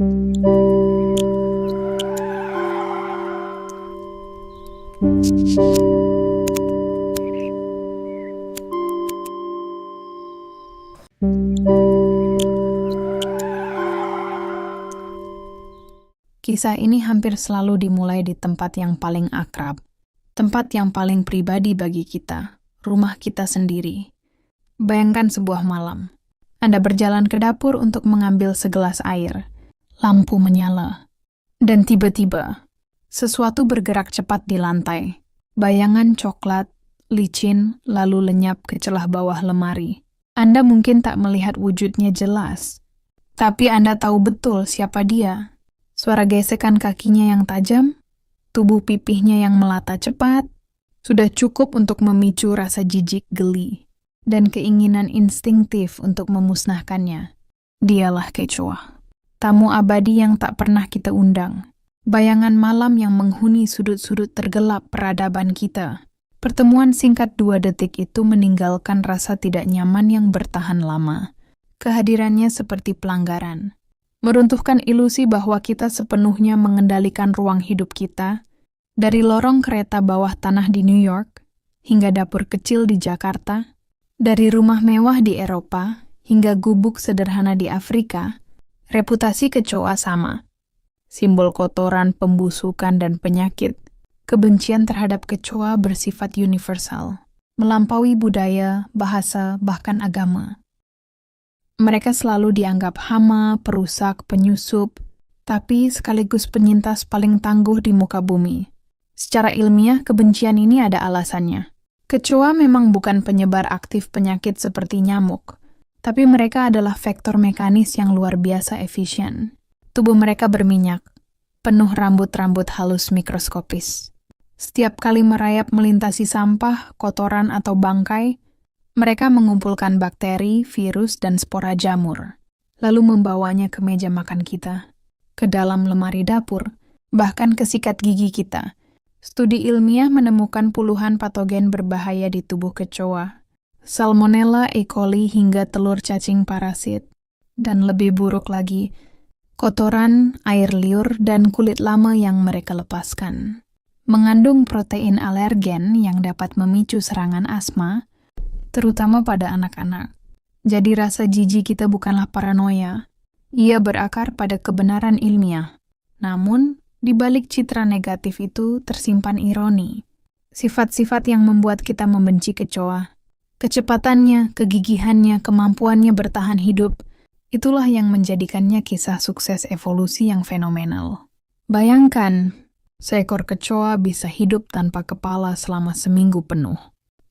Kisah ini hampir selalu dimulai di tempat yang paling akrab, tempat yang paling pribadi bagi kita, rumah kita sendiri. Bayangkan sebuah malam. Anda berjalan ke dapur untuk mengambil segelas air. Lampu menyala. Dan tiba-tiba, sesuatu bergerak cepat di lantai. Bayangan coklat, licin, lalu lenyap ke celah bawah lemari. Anda mungkin tak melihat wujudnya jelas, tapi Anda tahu betul siapa dia. Suara gesekan kakinya yang tajam, tubuh pipihnya yang melata cepat, sudah cukup untuk memicu rasa jijik geli dan keinginan instinktif untuk memusnahkannya. Dialah kecoa. Tamu abadi yang tak pernah kita undang. Bayangan malam yang menghuni sudut-sudut tergelap peradaban kita. Pertemuan singkat 2 detik itu meninggalkan rasa tidak nyaman yang bertahan lama. Kehadirannya seperti pelanggaran. Meruntuhkan ilusi bahwa kita sepenuhnya mengendalikan ruang hidup kita, dari lorong kereta bawah tanah di New York hingga dapur kecil di Jakarta, dari rumah mewah di Eropa hingga gubuk sederhana di Afrika. Reputasi kecoa sama. Simbol kotoran, pembusukan, dan penyakit. Kebencian terhadap kecoa bersifat universal, melampaui budaya, bahasa, bahkan agama. Mereka selalu dianggap hama, perusak, penyusup, tapi sekaligus penyintas paling tangguh di muka bumi. Secara ilmiah, kebencian ini ada alasannya. Kecoa memang bukan penyebar aktif penyakit seperti nyamuk, tapi mereka adalah vektor mekanis yang luar biasa efisien. Tubuh mereka berminyak, penuh rambut-rambut halus mikroskopis. Setiap kali merayap melintasi sampah, kotoran, atau bangkai, mereka mengumpulkan bakteri, virus, dan spora jamur, lalu membawanya ke meja makan kita, ke dalam lemari dapur, bahkan ke sikat gigi kita. Studi ilmiah menemukan puluhan patogen berbahaya di tubuh kecoa, Salmonella, E. coli, hingga telur cacing parasit. Dan lebih buruk lagi, kotoran, air liur, dan kulit lama yang mereka lepaskan. Mengandung protein alergen yang dapat memicu serangan asma, terutama pada anak-anak. Jadi rasa jijik kita bukanlah paranoia. Ia berakar pada kebenaran ilmiah. Namun, di balik citra negatif itu tersimpan ironi. Sifat-sifat yang membuat kita membenci kecoa. Kecepatannya, kegigihannya, kemampuannya bertahan hidup, itulah yang menjadikannya kisah sukses evolusi yang fenomenal. Bayangkan, seekor kecoa bisa hidup tanpa kepala selama seminggu penuh.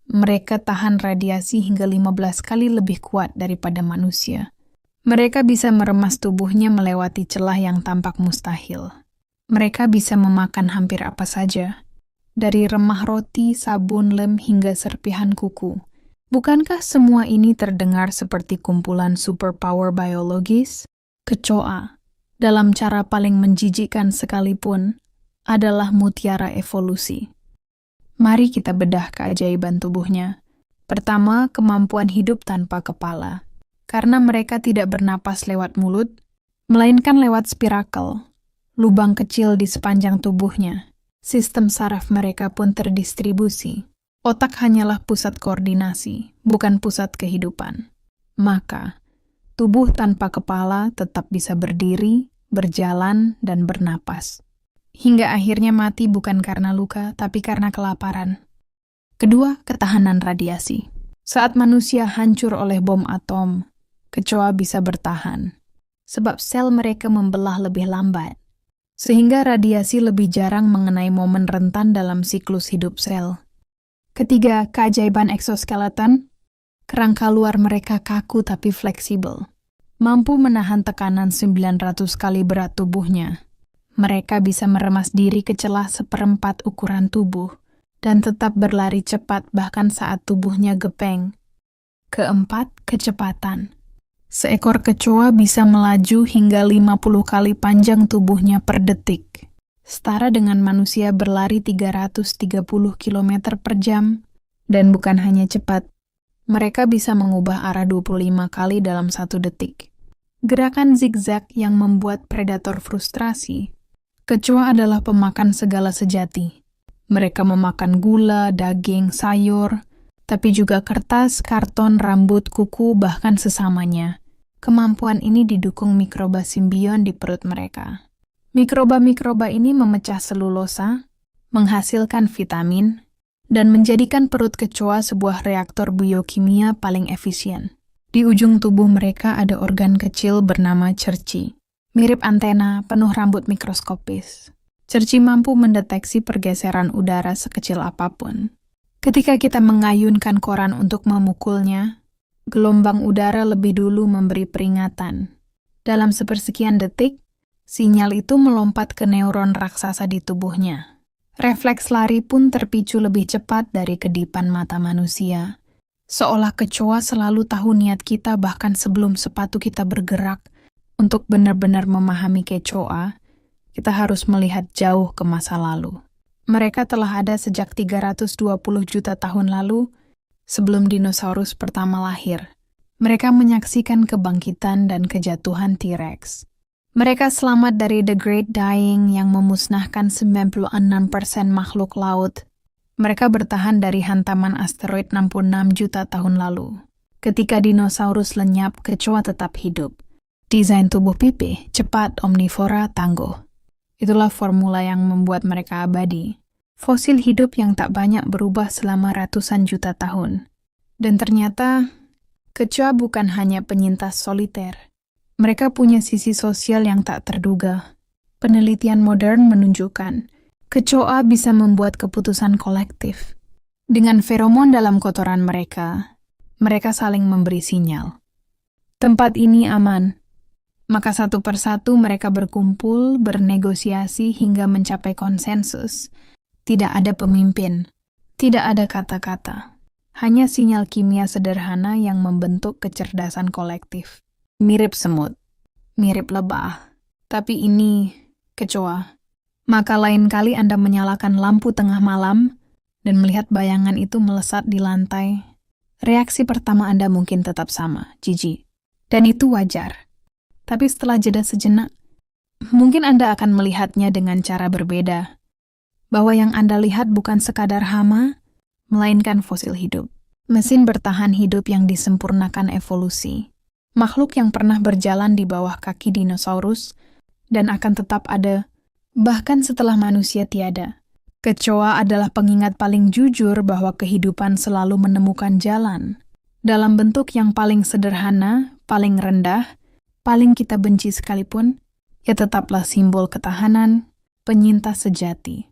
Mereka tahan radiasi hingga 15 kali lebih kuat daripada manusia. Mereka bisa meremas tubuhnya melewati celah yang tampak mustahil. Mereka bisa memakan hampir apa saja, dari remah roti, sabun, lem, hingga serpihan kuku. Bukankah semua ini terdengar seperti kumpulan superpower biologis? Kecoa, dalam cara paling menjijikkan sekalipun, adalah mutiara evolusi. Mari kita bedah keajaiban tubuhnya. Pertama, kemampuan hidup tanpa kepala. Karena mereka tidak bernapas lewat mulut, melainkan lewat spirakel, lubang kecil di sepanjang tubuhnya. Sistem saraf mereka pun terdistribusi. Otak hanyalah pusat koordinasi, bukan pusat kehidupan. Maka, tubuh tanpa kepala tetap bisa berdiri, berjalan, dan bernapas. Hingga akhirnya mati bukan karena luka, tapi karena kelaparan. Kedua, ketahanan radiasi. Saat manusia hancur oleh bom atom, kecoa bisa bertahan. Sebab sel mereka membelah lebih lambat. Sehingga radiasi lebih jarang mengenai momen rentan dalam siklus hidup sel. Ketiga, keajaiban eksoskeleton. Kerangka luar mereka kaku tapi fleksibel. Mampu menahan tekanan 900 kali berat tubuhnya. Mereka bisa meremas diri ke celah 1/4 ukuran tubuh dan tetap berlari cepat bahkan saat tubuhnya gepeng. Keempat, kecepatan. Seekor kecoa bisa melaju hingga 50 kali panjang tubuhnya per detik. Setara dengan manusia berlari 330 km per jam. Dan bukan hanya cepat, mereka bisa mengubah arah 25 kali dalam 1 detik. Gerakan zigzag yang membuat predator frustrasi. Kecoa adalah pemakan segala sejati. Mereka memakan gula, daging, sayur, tapi juga kertas, karton, rambut, kuku, bahkan sesamanya. Kemampuan ini didukung mikroba simbion di perut mereka. Mikroba-mikroba ini memecah selulosa, menghasilkan vitamin, dan menjadikan perut kecoa sebuah reaktor biokimia paling efisien. Di ujung tubuh mereka ada organ kecil bernama cerci. Mirip antena, penuh rambut mikroskopis. Cerci mampu mendeteksi pergeseran udara sekecil apapun. Ketika kita mengayunkan koran untuk memukulnya, gelombang udara lebih dulu memberi peringatan. Dalam sepersekian detik, sinyal itu melompat ke neuron raksasa di tubuhnya. Refleks lari pun terpicu lebih cepat dari kedipan mata manusia. Seolah kecoa selalu tahu niat kita bahkan sebelum sepatu kita bergerak. Untuk benar-benar memahami kecoa, kita harus melihat jauh ke masa lalu. Mereka telah ada sejak 320 juta tahun lalu, sebelum dinosaurus pertama lahir. Mereka menyaksikan kebangkitan dan kejatuhan T-Rex. Mereka selamat dari The Great Dying yang memusnahkan 96% makhluk laut. Mereka bertahan dari hantaman asteroid 66 juta tahun lalu. Ketika dinosaurus lenyap, kecoa tetap hidup. Desain tubuh pipih, cepat, omnivora, tangguh. Itulah formula yang membuat mereka abadi. Fosil hidup yang tak banyak berubah selama ratusan juta tahun. Dan ternyata, kecoa bukan hanya penyintas soliter. Mereka punya sisi sosial yang tak terduga. Penelitian modern menunjukkan, kecoa bisa membuat keputusan kolektif. Dengan feromon dalam kotoran mereka saling memberi sinyal. Tempat ini aman. Maka satu persatu mereka berkumpul, bernegosiasi hingga mencapai konsensus. Tidak ada pemimpin, tidak ada kata-kata. Hanya sinyal kimia sederhana yang membentuk kecerdasan kolektif. Mirip semut, mirip lebah. Tapi ini kecoa. Maka lain kali Anda menyalakan lampu tengah malam dan melihat bayangan itu melesat di lantai, reaksi pertama Anda mungkin tetap sama, jijik. Dan itu wajar. Tapi setelah jeda sejenak, mungkin Anda akan melihatnya dengan cara berbeda. Bahwa yang Anda lihat bukan sekadar hama, melainkan fosil hidup. Mesin bertahan hidup yang disempurnakan evolusi. Makhluk yang pernah berjalan di bawah kaki dinosaurus dan akan tetap ada, bahkan setelah manusia tiada. Kecoa adalah pengingat paling jujur bahwa kehidupan selalu menemukan jalan. Dalam bentuk yang paling sederhana, paling rendah, paling kita benci sekalipun, ya tetaplah simbol ketahanan, penyintas sejati.